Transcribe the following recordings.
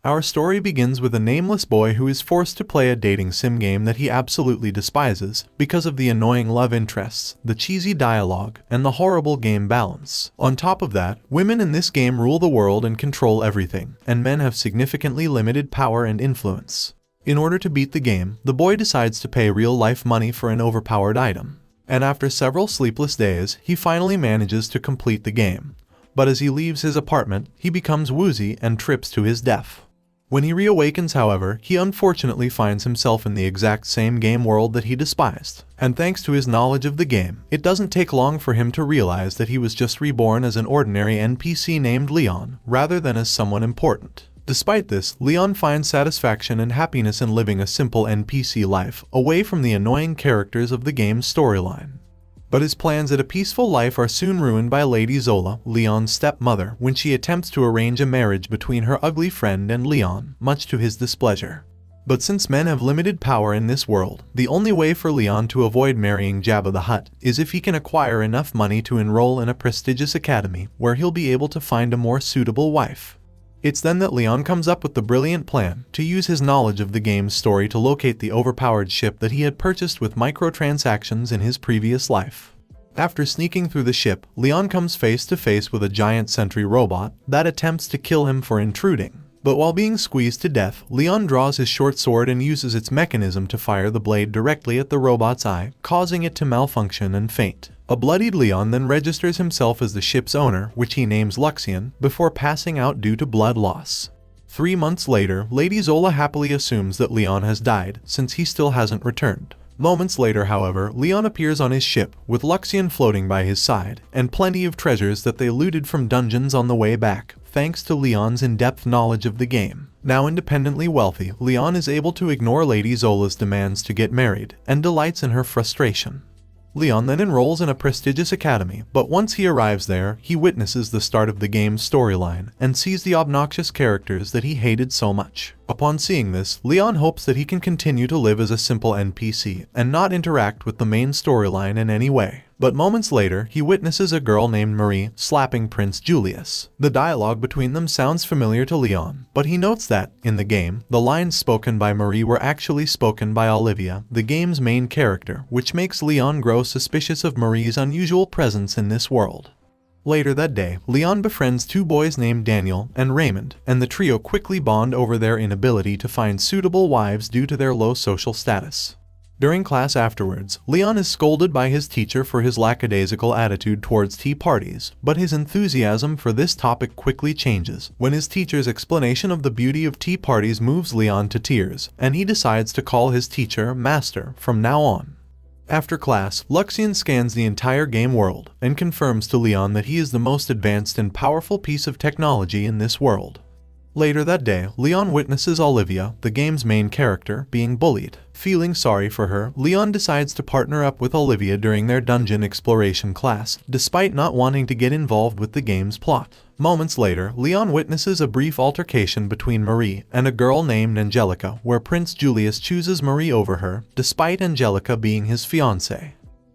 Our story begins with a nameless boy who is forced to play a dating sim game that he absolutely despises because of the annoying love interests, the cheesy dialogue, and the horrible game balance. On top of that, women in this game rule the world and control everything, and men have significantly limited power and influence. In order to beat the game, the boy decides to pay real-life money for an overpowered item. And after several sleepless days, he finally manages to complete the game. But as he leaves his apartment, he becomes woozy and trips to his death. When he reawakens, however, he unfortunately finds himself in the exact same game world that he despised. And thanks to his knowledge of the game, it doesn't take long for him to realize that he was just reborn as an ordinary NPC named Leon, rather than as someone important. Despite this, Leon finds satisfaction and happiness in living a simple NPC life, away from the annoying characters of the game's storyline. But his plans at a peaceful life are soon ruined by Lady Zola, Leon's stepmother, when she attempts to arrange a marriage between her ugly friend and Leon, much to his displeasure. But since men have limited power in this world, the only way for Leon to avoid marrying Jabba the Hutt is if he can acquire enough money to enroll in a prestigious academy where he'll be able to find a more suitable wife. It's then that Leon comes up with the brilliant plan to use his knowledge of the game's story to locate the overpowered ship that he had purchased with microtransactions in his previous life. After sneaking through the ship, Leon comes face to face with a giant sentry robot that attempts to kill him for intruding. But while being squeezed to death, Leon draws his short sword and uses its mechanism to fire the blade directly at the robot's eye, causing it to malfunction and faint. A bloodied Leon then registers himself as the ship's owner, which he names Luxian, before passing out due to blood loss. 3 months later, Lady Zola happily assumes that Leon has died, since he still hasn't returned. Moments later, however, Leon appears on his ship, with Luxian floating by his side, and plenty of treasures that they looted from dungeons on the way back, thanks to Leon's in-depth knowledge of the game. Now independently wealthy, Leon is able to ignore Lady Zola's demands to get married, and delights in her frustration. Leon then enrolls in a prestigious academy, but once he arrives there, he witnesses the start of the game's storyline, and sees the obnoxious characters that he hated so much. Upon seeing this, Leon hopes that he can continue to live as a simple NPC, and not interact with the main storyline in any way. But moments later, he witnesses a girl named Marie slapping Prince Julius. The dialogue between them sounds familiar to Leon, but he notes that, in the game, the lines spoken by Marie were actually spoken by Olivia, the game's main character, which makes Leon grow suspicious of Marie's unusual presence in this world. Later that day, Leon befriends 2 boys named Daniel and Raymond, and the trio quickly bond over their inability to find suitable wives due to their low social status. During class afterwards, Leon is scolded by his teacher for his lackadaisical attitude towards tea parties, but his enthusiasm for this topic quickly changes when his teacher's explanation of the beauty of tea parties moves Leon to tears, and he decides to call his teacher Master from now on. After class, Luxian scans the entire game world and confirms to Leon that he is the most advanced and powerful piece of technology in this world. Later that day, Leon witnesses Olivia, the game's main character, being bullied. Feeling sorry for her, Leon decides to partner up with Olivia during their dungeon exploration class, despite not wanting to get involved with the game's plot. Moments later, Leon witnesses a brief altercation between Marie and a girl named Angelica, where Prince Julius chooses Marie over her, despite Angelica being his fiancée.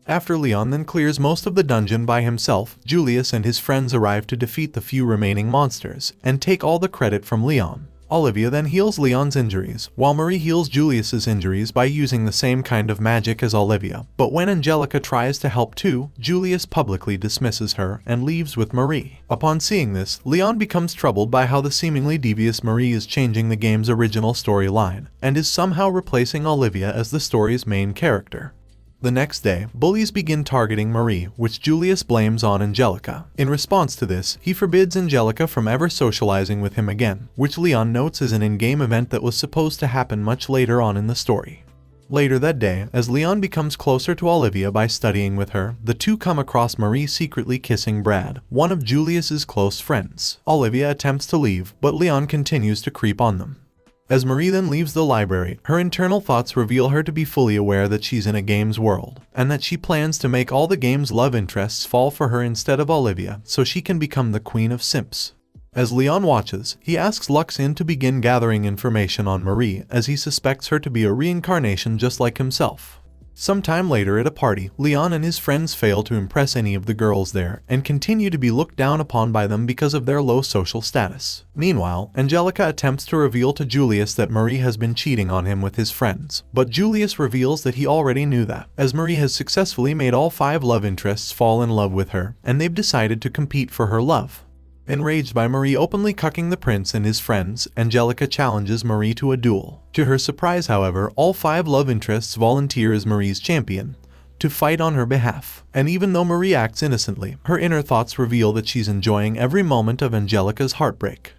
After Leon then clears most of the dungeon by himself, Julius and his friends arrive to defeat the few remaining monsters, and take all the credit from Leon. Olivia then heals Leon's injuries, while Marie heals Julius's injuries by using the same kind of magic as Olivia. But when Angelica tries to help too, Julius publicly dismisses her and leaves with Marie. Upon seeing this, Leon becomes troubled by how the seemingly devious Marie is changing the game's original storyline, and is somehow replacing Olivia as the story's main character. The next day, bullies begin targeting Marie, which Julius blames on Angelica. In response to this, he forbids Angelica from ever socializing with him again, which Leon notes is an in-game event that was supposed to happen much later on in the story. Later that day, as Leon becomes closer to Olivia by studying with her, the two come across Marie secretly kissing Brad, one of Julius's close friends. Olivia attempts to leave, but Leon continues to creep on them. As Marie then leaves the library, her internal thoughts reveal her to be fully aware that she's in a game's world, and that she plans to make all the game's love interests fall for her instead of Olivia, so she can become the queen of simps. As Leon watches, he asks Luxian to begin gathering information on Marie, as he suspects her to be a reincarnation just like himself. Sometime later at a party, Leon and his friends fail to impress any of the girls there and continue to be looked down upon by them because of their low social status. Meanwhile, Angelica attempts to reveal to Julius that Marie has been cheating on him with his friends, but Julius reveals that he already knew that, as Marie has successfully made all 5 love interests fall in love with her, and they've decided to compete for her love. Enraged by Marie openly cucking the prince and his friends, Angelica challenges Marie to a duel. To her surprise, however, all 5 love interests volunteer as Marie's champion to fight on her behalf. And even though Marie acts innocently, her inner thoughts reveal that she's enjoying every moment of Angelica's heartbreak.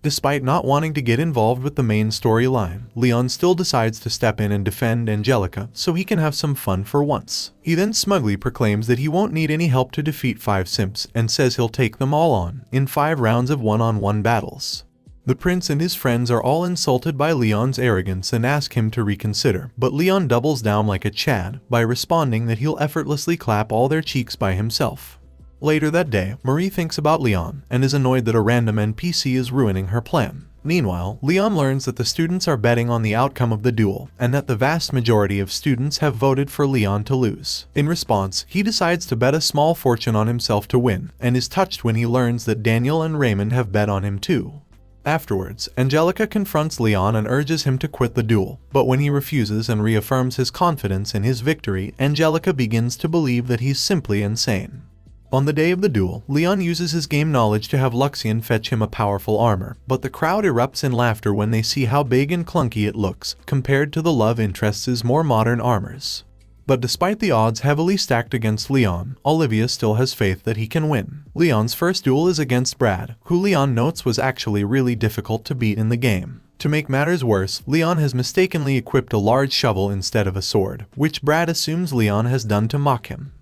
Despite not wanting to get involved with the main storyline, Leon still decides to step in and defend Angelica so he can have some fun for once. He then smugly proclaims that he won't need any help to defeat 5 simps and says he'll take them all on in 5 rounds of one-on-one battles. The prince and his friends are all insulted by Leon's arrogance and ask him to reconsider, but Leon doubles down like a Chad by responding that he'll effortlessly clap all their cheeks by himself. Later that day, Marie thinks about Leon and is annoyed that a random NPC is ruining her plan. Meanwhile, Leon learns that the students are betting on the outcome of the duel and that the vast majority of students have voted for Leon to lose. In response, he decides to bet a small fortune on himself to win and is touched when he learns that Daniel and Raymond have bet on him too. Afterwards, Angelica confronts Leon and urges him to quit the duel, but when he refuses and reaffirms his confidence in his victory, Angelica begins to believe that he's simply insane. On the day of the duel, Leon uses his game knowledge to have Luxian fetch him a powerful armor, but the crowd erupts in laughter when they see how big and clunky it looks compared to the love interest's more modern armors. But despite the odds heavily stacked against Leon, Olivia still has faith that he can win. Leon's first duel is against Brad, who Leon notes was actually really difficult to beat in the game. To make matters worse, Leon has mistakenly equipped a large shovel instead of a sword, which Brad assumes Leon has done to mock him.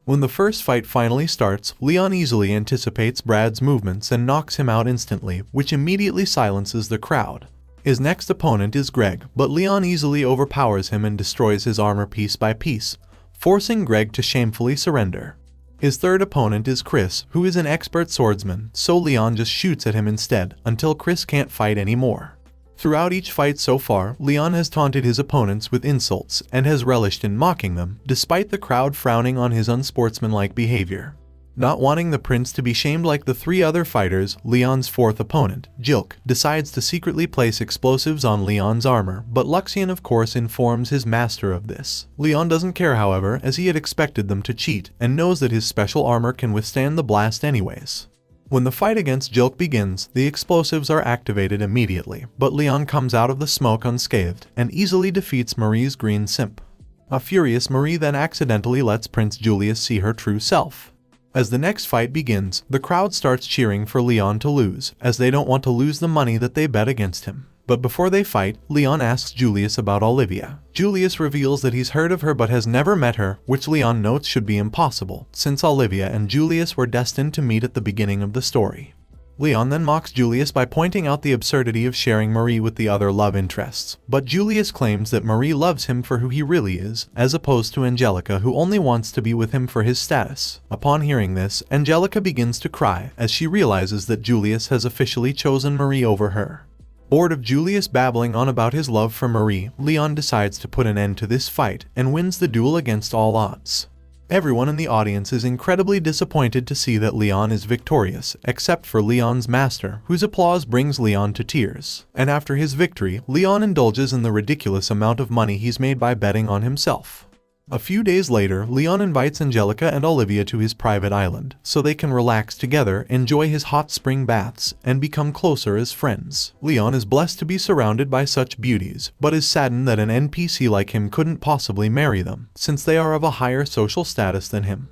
When the first fight finally starts, Leon easily anticipates Brad's movements and knocks him out instantly, which immediately silences the crowd. His next opponent is Greg, but Leon easily overpowers him and destroys his armor piece by piece, forcing Greg to shamefully surrender. His third opponent is Chris, who is an expert swordsman, so Leon just shoots at him instead, until Chris can't fight anymore. Throughout each fight so far, Leon has taunted his opponents with insults and has relished in mocking them, despite the crowd frowning on his unsportsmanlike behavior. Not wanting the prince to be shamed like the 3 other fighters, Leon's fourth opponent, Jilk, decides to secretly place explosives on Leon's armor, but Luxian of course informs his master of this. Leon doesn't care, however, as he had expected them to cheat, and knows that his special armor can withstand the blast anyways. When the fight against Jilk begins, the explosives are activated immediately, but Leon comes out of the smoke unscathed and easily defeats Marie's green simp. A furious Marie then accidentally lets Prince Julius see her true self. As the next fight begins, the crowd starts cheering for Leon to lose, as they don't want to lose the money that they bet against him. But before they fight, Leon asks Julius about Olivia. Julius reveals that he's heard of her but has never met her, which Leon notes should be impossible, since Olivia and Julius were destined to meet at the beginning of the story. Leon then mocks Julius by pointing out the absurdity of sharing Marie with the other love interests, but Julius claims that Marie loves him for who he really is, as opposed to Angelica, who only wants to be with him for his status. Upon hearing this, Angelica begins to cry as she realizes that Julius has officially chosen Marie over her. Bored of Julius babbling on about his love for Marie, Leon decides to put an end to this fight and wins the duel against all odds. Everyone in the audience is incredibly disappointed to see that Leon is victorious, except for Leon's master, whose applause brings Leon to tears. And after his victory, Leon indulges in the ridiculous amount of money he's made by betting on himself. A few days later, Leon invites Angelica and Olivia to his private island, so they can relax together, enjoy his hot spring baths, and become closer as friends. Leon is blessed to be surrounded by such beauties, but is saddened that an NPC like him couldn't possibly marry them, since they are of a higher social status than him.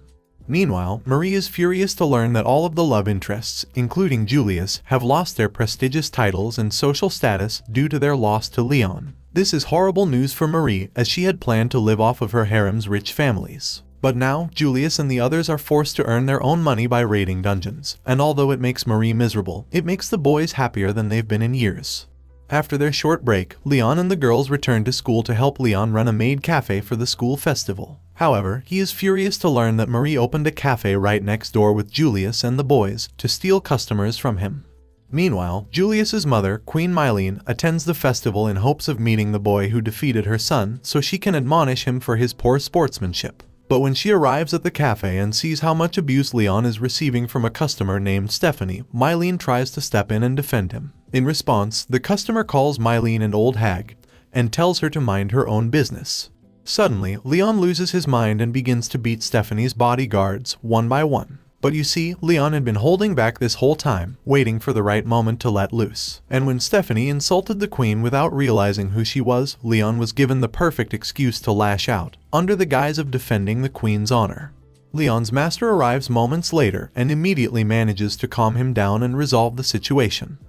Meanwhile, Marie is furious to learn that all of the love interests, including Julius, have lost their prestigious titles and social status due to their loss to Leon. This is horrible news for Marie, as she had planned to live off of her harem's rich families. But now, Julius and the others are forced to earn their own money by raiding dungeons, and although it makes Marie miserable, it makes the boys happier than they've been in years. After their short break, Leon and the girls return to school to help Leon run a maid cafe for the school festival. However, he is furious to learn that Marie opened a cafe right next door with Julius and the boys to steal customers from him. Meanwhile, Julius's mother, Queen Mylene, attends the festival in hopes of meeting the boy who defeated her son so she can admonish him for his poor sportsmanship. But when she arrives at the cafe and sees how much abuse Leon is receiving from a customer named Stephanie, Mylene tries to step in and defend him. In response, the customer calls Mylene an old hag and tells her to mind her own business. Suddenly, Leon loses his mind and begins to beat Stephanie's bodyguards one by one. But you see, Leon had been holding back this whole time, waiting for the right moment to let loose. And when Stephanie insulted the queen without realizing who she was, Leon was given the perfect excuse to lash out, under the guise of defending the queen's honor. Leon's master arrives moments later and immediately manages to calm him down and resolve the situation.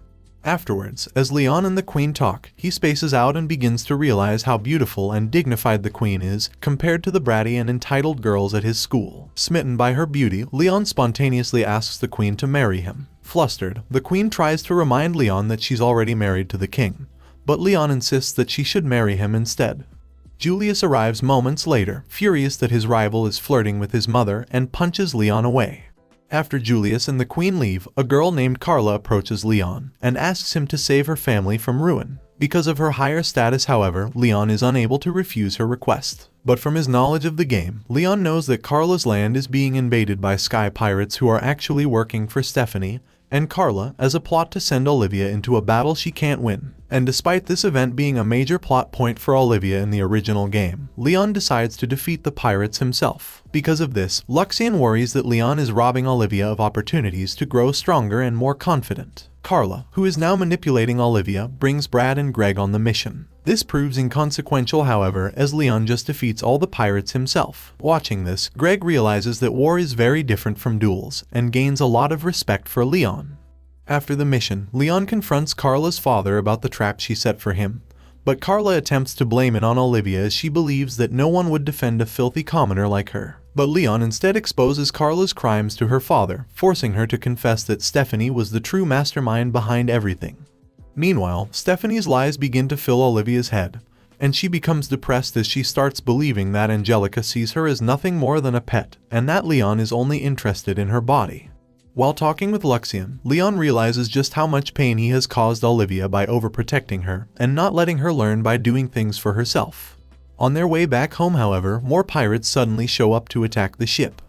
Afterwards, as Leon and the queen talk, he spaces out and begins to realize how beautiful and dignified the queen is compared to the bratty and entitled girls at his school. Smitten by her beauty, Leon spontaneously asks the queen to marry him. Flustered, the queen tries to remind Leon that she's already married to the king, but Leon insists that she should marry him instead. Julius arrives moments later, furious that his rival is flirting with his mother, and punches Leon away. After Julius and the queen leave, a girl named Carla approaches Leon and asks him to save her family from ruin. Because of her higher status, however, Leon is unable to refuse her request. But from his knowledge of the game, Leon knows that Carla's land is being invaded by sky pirates who are actually working for Stephanie and Carla as a plot to send Olivia into a battle she can't win. And despite this event being a major plot point for Olivia in the original game, Leon decides to defeat the pirates himself. Because of this, Luxian worries that Leon is robbing Olivia of opportunities to grow stronger and more confident. Carla, who is now manipulating Olivia, brings Brad and Greg on the mission. This proves inconsequential, however, as Leon just defeats all the pirates himself. Watching this, Greg realizes that war is very different from duels, and gains a lot of respect for Leon. After the mission, Leon confronts Carla's father about the trap she set for him, but Carla attempts to blame it on Olivia as she believes that no one would defend a filthy commoner like her. But Leon instead exposes Carla's crimes to her father, forcing her to confess that Stephanie was the true mastermind behind everything. Meanwhile, Stephanie's lies begin to fill Olivia's head, and she becomes depressed as she starts believing that Angelica sees her as nothing more than a pet, and that Leon is only interested in her body. While talking with Luxian, Leon realizes just how much pain he has caused Olivia by overprotecting her and not letting her learn by doing things for herself. On their way back home, however, more pirates suddenly show up to attack the ship.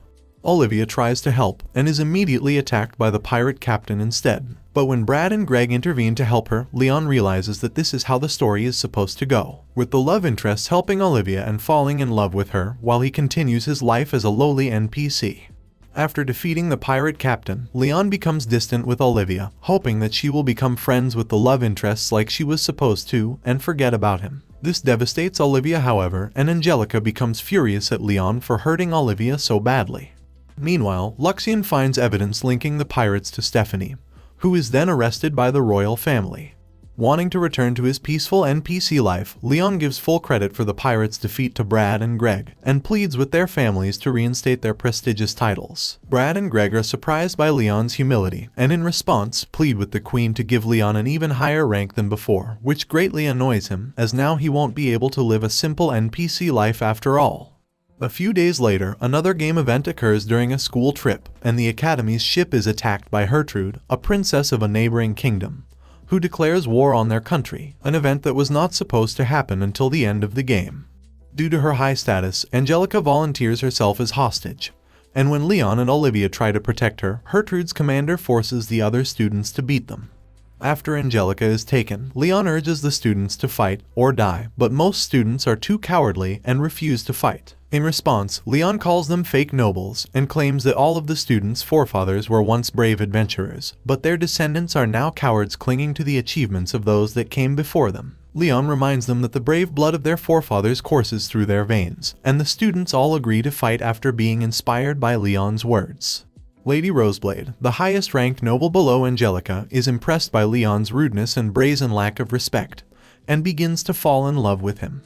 Olivia tries to help and is immediately attacked by the pirate captain instead. But when Brad and Greg intervene to help her, Leon realizes that this is how the story is supposed to go, with the love interest helping Olivia and falling in love with her while he continues his life as a lowly NPC. After defeating the pirate captain, Leon becomes distant with Olivia, hoping that she will become friends with the love interests like she was supposed to and forget about him. This devastates Olivia, however, and Angelica becomes furious at Leon for hurting Olivia so badly. Meanwhile, Luxian finds evidence linking the pirates to Stephanie, who is then arrested by the royal family. Wanting to return to his peaceful NPC life, Leon gives full credit for the pirates' defeat to Brad and Greg, and pleads with their families to reinstate their prestigious titles. Brad and Greg are surprised by Leon's humility, and in response, plead with the queen to give Leon an even higher rank than before, which greatly annoys him, as now he won't be able to live a simple NPC life after all. A few days later, another game event occurs during a school trip, and the Academy's ship is attacked by Gertrude, a princess of a neighboring kingdom, who declares war on their country, an event that was not supposed to happen until the end of the game. Due to her high status, Angelica volunteers herself as hostage, and when Leon and Olivia try to protect her, Gertrude's commander forces the other students to beat them. After Angelica is taken, Leon urges the students to fight or die, but most students are too cowardly and refuse to fight. In response, Leon calls them fake nobles and claims that all of the students' forefathers were once brave adventurers, but their descendants are now cowards clinging to the achievements of those that came before them. Leon reminds them that the brave blood of their forefathers courses through their veins, and the students all agree to fight after being inspired by Leon's words. Lady Roseblade, the highest-ranked noble below Angelica, is impressed by Leon's rudeness and brazen lack of respect, and begins to fall in love with him.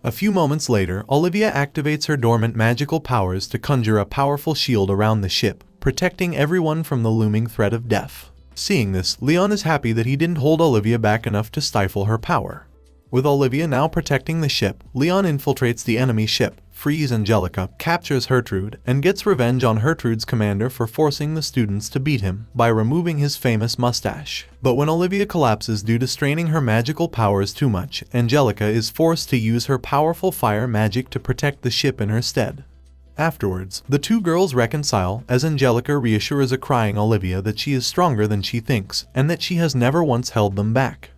A few moments later, Olivia activates her dormant magical powers to conjure a powerful shield around the ship, protecting everyone from the looming threat of death. Seeing this, Leon is happy that he didn't hold Olivia back enough to stifle her power. With Olivia now protecting the ship, Leon infiltrates the enemy ship, frees Angelica, captures Gertrude, and gets revenge on Gertrude's commander for forcing the students to beat him by removing his famous mustache. But when Olivia collapses due to straining her magical powers too much, Angelica is forced to use her powerful fire magic to protect the ship in her stead. Afterwards, the two girls reconcile as Angelica reassures a crying Olivia that she is stronger than she thinks and that she has never once held them back.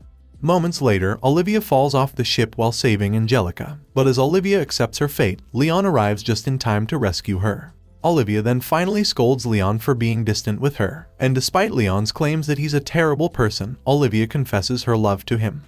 Moments later, Olivia falls off the ship while saving Angelica, but as Olivia accepts her fate, Leon arrives just in time to rescue her. Olivia then finally scolds Leon for being distant with her, and despite Leon's claims that he's a terrible person, Olivia confesses her love to him.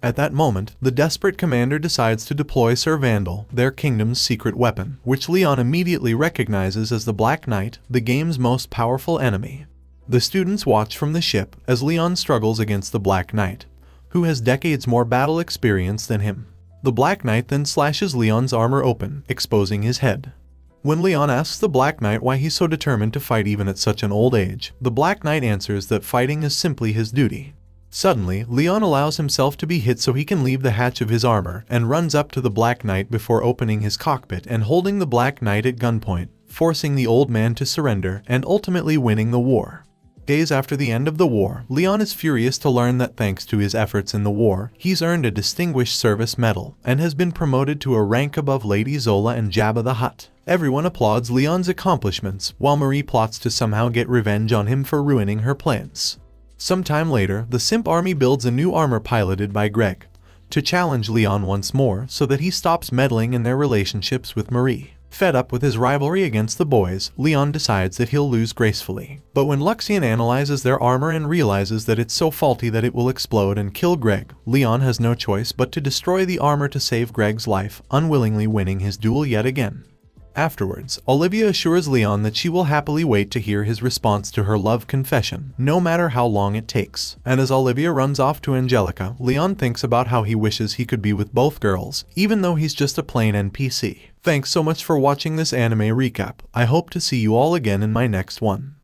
At that moment, the desperate commander decides to deploy Sir Vandal, their kingdom's secret weapon, which Leon immediately recognizes as the Black Knight, the game's most powerful enemy. The students watch from the ship as Leon struggles against the Black Knight, who has decades more battle experience than him. The Black Knight then slashes Leon's armor open, exposing his head. When Leon asks the Black Knight why he's so determined to fight even at such an old age, the Black Knight answers that fighting is simply his duty. Suddenly, Leon allows himself to be hit so he can leave the hatch of his armor and runs up to the Black Knight before opening his cockpit and holding the Black Knight at gunpoint, forcing the old man to surrender and ultimately winning the war. Days after the end of the war, Leon is furious to learn that thanks to his efforts in the war, he's earned a Distinguished Service Medal and has been promoted to a rank above Lady Zola and Jabba the Hutt. Everyone applauds Leon's accomplishments, while Marie plots to somehow get revenge on him for ruining her plans. Sometime later, the Simp army builds a new armor piloted by Greg to challenge Leon once more so that he stops meddling in their relationships with Marie. Fed up with his rivalry against the boys, Leon decides that he'll lose gracefully. But when Luxian analyzes their armor and realizes that it's so faulty that it will explode and kill Greg, Leon has no choice but to destroy the armor to save Greg's life, unwillingly winning his duel yet again. Afterwards, Olivia assures Leon that she will happily wait to hear his response to her love confession, no matter how long it takes. And as Olivia runs off to Angelica, Leon thinks about how he wishes he could be with both girls, even though he's just a plain NPC. Thanks so much for watching this anime recap. I hope to see you all again in my next one.